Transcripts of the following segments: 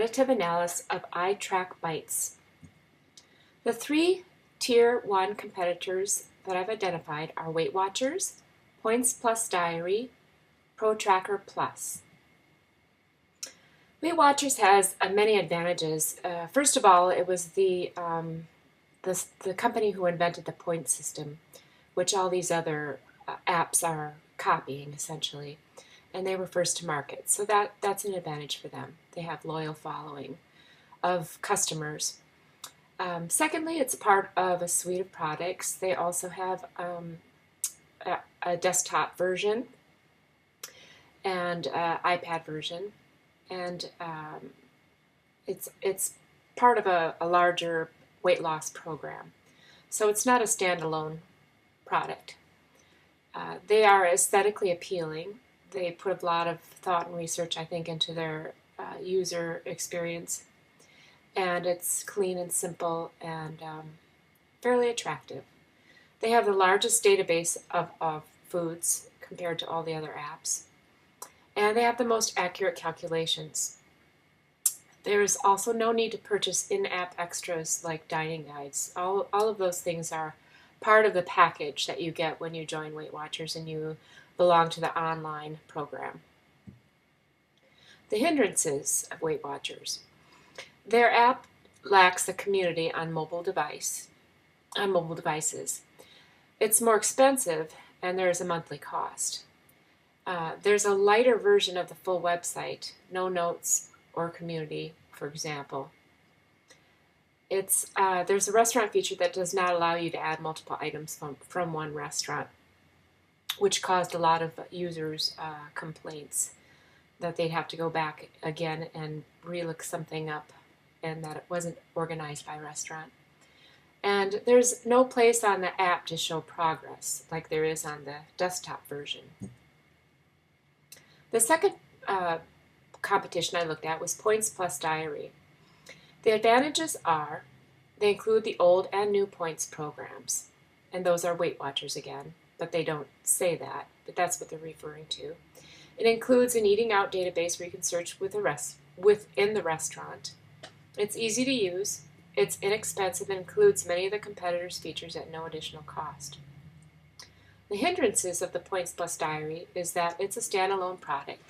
Additive analysis of itrackbites. The three Tier 1 competitors that I've identified are Weight Watchers, Points Plus Diary, ProTracker Plus. Weight Watchers has many advantages. First of all, it was the company who invented the point system, which all these other apps are copying essentially, and they were first to market. So that's an advantage for them. They have loyal following of customers. Secondly, it's part of a suite of products. They also have a desktop version and iPad version, and it's part of a larger weight loss program. So it's not a standalone product. They are aesthetically appealing. They put a lot of thought and research, I think, into their user experience. And it's clean and simple and fairly attractive. They have the largest database of foods compared to all the other apps. And they have the most accurate calculations. There is also no need to purchase in-app extras like dining guides. All of those things are part of the package that you get when you join Weight Watchers and you belong to the online program. The hindrances of Weight Watchers. Their app lacks a community on mobile devices. It's more expensive, and there is a monthly cost. There's a lighter version of the full website, no notes or community, for example. There's a restaurant feature that does not allow you to add multiple items from one restaurant, which caused a lot of users' complaints that they'd have to go back again and re-look something up, and that it wasn't organized by restaurant. And there's no place on the app to show progress like there is on the desktop version. The second competition I looked at was Points Plus Diary. The advantages are they include the old and new points programs, and those are Weight Watchers again, but they don't say that, but that's what they're referring to. It includes an eating out database where you can search within the restaurant. It's easy to use, it's inexpensive, and includes many of the competitors' features at no additional cost. The hindrances of the Points Plus Diary is that it's a standalone product.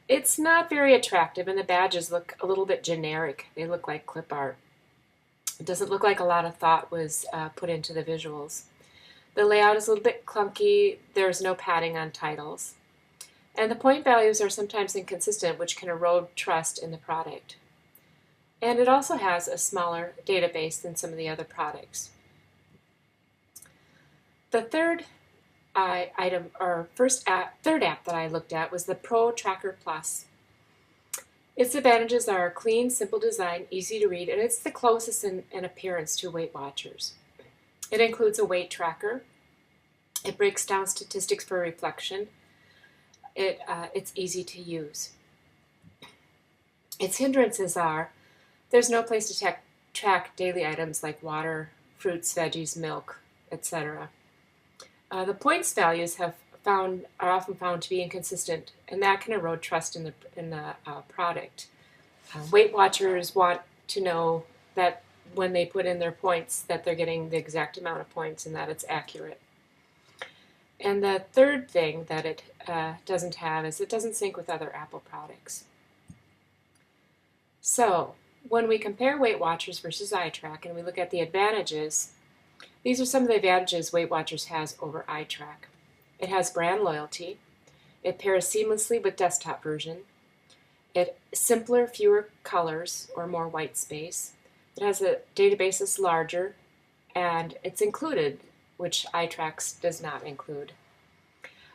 It's not very attractive, and the badges look a little bit generic. They look like clip art. It doesn't look like a lot of thought was put into the visuals. The layout is a little bit clunky. There's no padding on titles. And the point values are sometimes inconsistent, which can erode trust in the product. And it also has a smaller database than some of the other products. The third third app that I looked at was the ProTracker Plus. Its advantages are clean, simple design, easy to read, and it's the closest in appearance to Weight Watchers. It includes a weight tracker. It breaks down statistics for reflection. It's easy to use. Its hindrances are there's no place to track daily items like water, fruits, veggies, milk, etc. The points values are often found to be inconsistent, and that can erode trust in the product. Weight Watchers want to know that when they put in their points that they're getting the exact amount of points and that it's accurate. And the third thing that it doesn't have is it doesn't sync with other Apple products. So when we compare Weight Watchers versus iTrack and we look at the advantages, these are some of the advantages Weight Watchers has over iTrack. It has brand loyalty. It pairs seamlessly with desktop version. It simpler, fewer colors or more white space. It has a database that's larger, and it's included, which iTrack does not include.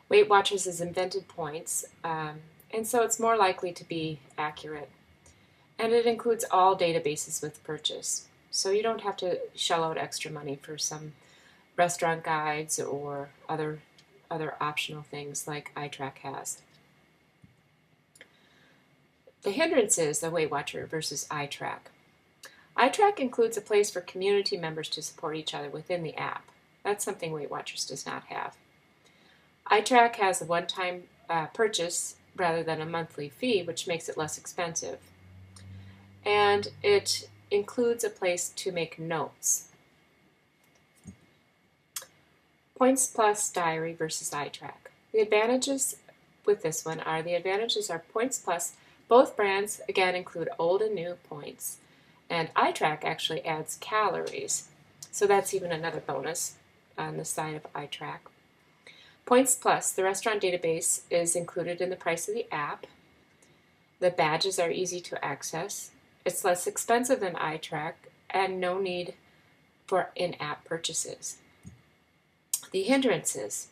Weight Watchers has invented points, and so it's more likely to be accurate. And it includes all databases with purchase. So you don't have to shell out extra money for some restaurant guides or other optional things like iTrack has. The hindrances of Weight Watcher versus iTrack. iTrack includes a place for community members to support each other within the app. That's something Weight Watchers does not have. iTrack has a one-time purchase rather than a monthly fee, which makes it less expensive. and it includes a place to make notes. Points Plus Diary versus iTrack. The advantages with this one are, Points Plus. Both brands, again, include old and new points, and iTrack actually adds calories, so that's even another bonus on the side of iTrack. Points Plus, the restaurant database, is included in the price of the app. The badges are easy to access. It's less expensive than iTrack, and no need for in-app purchases. The hindrances.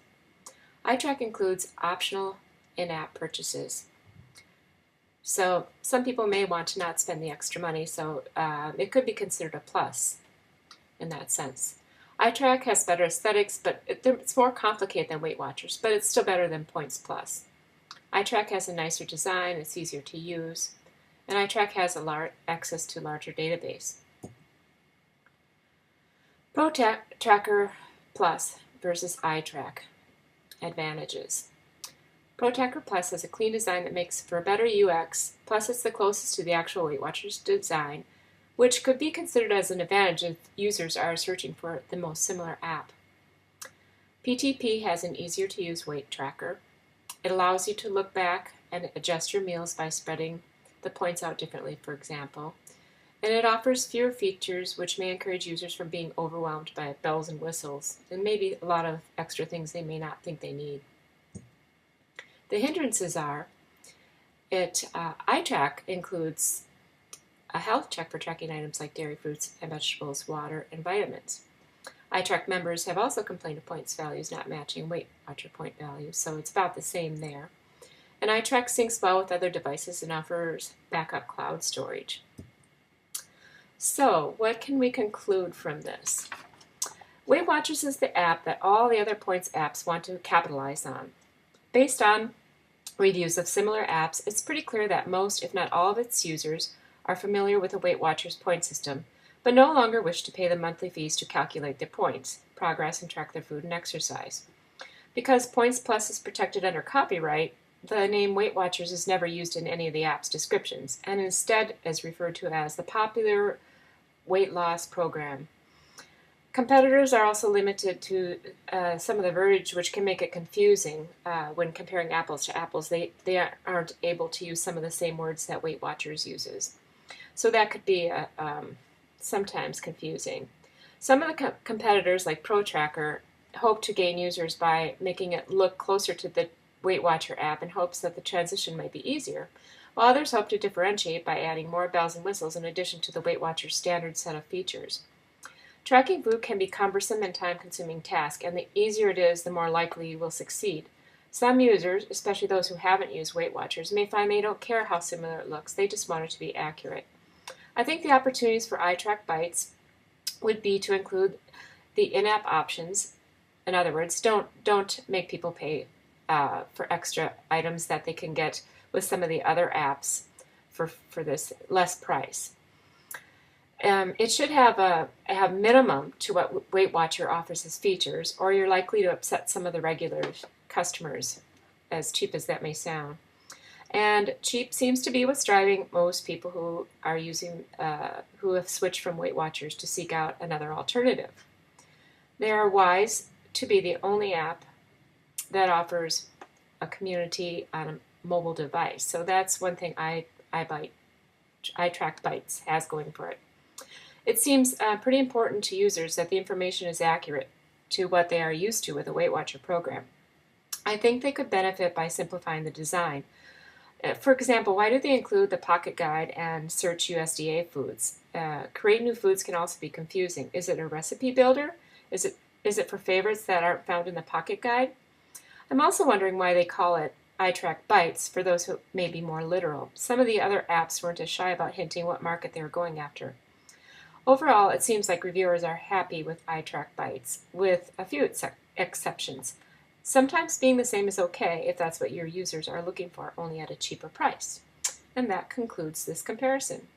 iTrack includes optional in-app purchases. So some people may want to not spend the extra money, so it could be considered a plus in that sense. iTrack has better aesthetics, but it's more complicated than Weight Watchers, but it's still better than Points Plus. iTrack has a nicer design, it's easier to use, and iTrack has access to a larger database. ProTracker Plus versus iTrack. Advantages. ProTracker Plus has a clean design that makes for a better UX, plus it's the closest to the actual Weight Watchers design, which could be considered as an advantage if users are searching for the most similar app. PTP has an easier to use weight tracker. It allows you to look back and adjust your meals by spreading the points out differently, for example. And it offers fewer features, which may encourage users from being overwhelmed by bells and whistles, and maybe a lot of extra things they may not think they need. The hindrances are, iTrack includes a health check for tracking items like dairy, fruits, and vegetables, water, and vitamins. iTrack members have also complained of points values not matching Weight Watcher point values, so it's about the same there. And iTrack syncs well with other devices and offers backup cloud storage. So, what can we conclude from this? Weight Watchers is the app that all the other points apps want to capitalize on. Based on reviews of similar apps, it's pretty clear that most, if not all, of its users are familiar with the Weight Watchers point system, but no longer wish to pay the monthly fees to calculate their points, progress, and track their food and exercise. Because Points Plus is protected under copyright, the name Weight Watchers is never used in any of the app's descriptions, and instead is referred to as the popular weight loss program. Competitors are also limited to some of the verbiage, which can make it confusing when comparing apples to apples. They aren't able to use some of the same words that Weight Watchers uses. So that could be sometimes confusing. Some of the competitors, like ProTracker, hope to gain users by making it look closer to the Weight Watcher app in hopes that the transition might be easier, while others hope to differentiate by adding more bells and whistles in addition to the Weight Watcher's standard set of features. Tracking food can be a cumbersome and time-consuming task, and the easier it is, the more likely you will succeed. Some users, especially those who haven't used Weight Watchers, may find they don't care how similar it looks, they just want it to be accurate. I think the opportunities for itrackbites would be to include the in-app options. In other words, don't make people pay for extra items that they can get with some of the other apps for this less price. It should have minimum to what Weight Watcher offers as features, or you're likely to upset some of the regular customers, as cheap as that may sound. And cheap seems to be what's driving most people who are who have switched from Weight Watchers to seek out another alternative. They are wise to be the only app that offers a community on a mobile device. So that's one thing itrackbites has going for it. It seems pretty important to users that the information is accurate to what they are used to with a Weight Watcher program. I think they could benefit by simplifying the design. For example, why do they include the Pocket Guide and search USDA foods? Create new foods can also be confusing. Is it a recipe builder? Is it for favorites that aren't found in the Pocket Guide? I'm also wondering why they call it itrackbites for those who may be more literal. Some of the other apps weren't as shy about hinting what market they were going after. Overall, it seems like reviewers are happy with itrackbites, with a few exceptions. Sometimes being the same is okay if that's what your users are looking for, only at a cheaper price. And that concludes this comparison.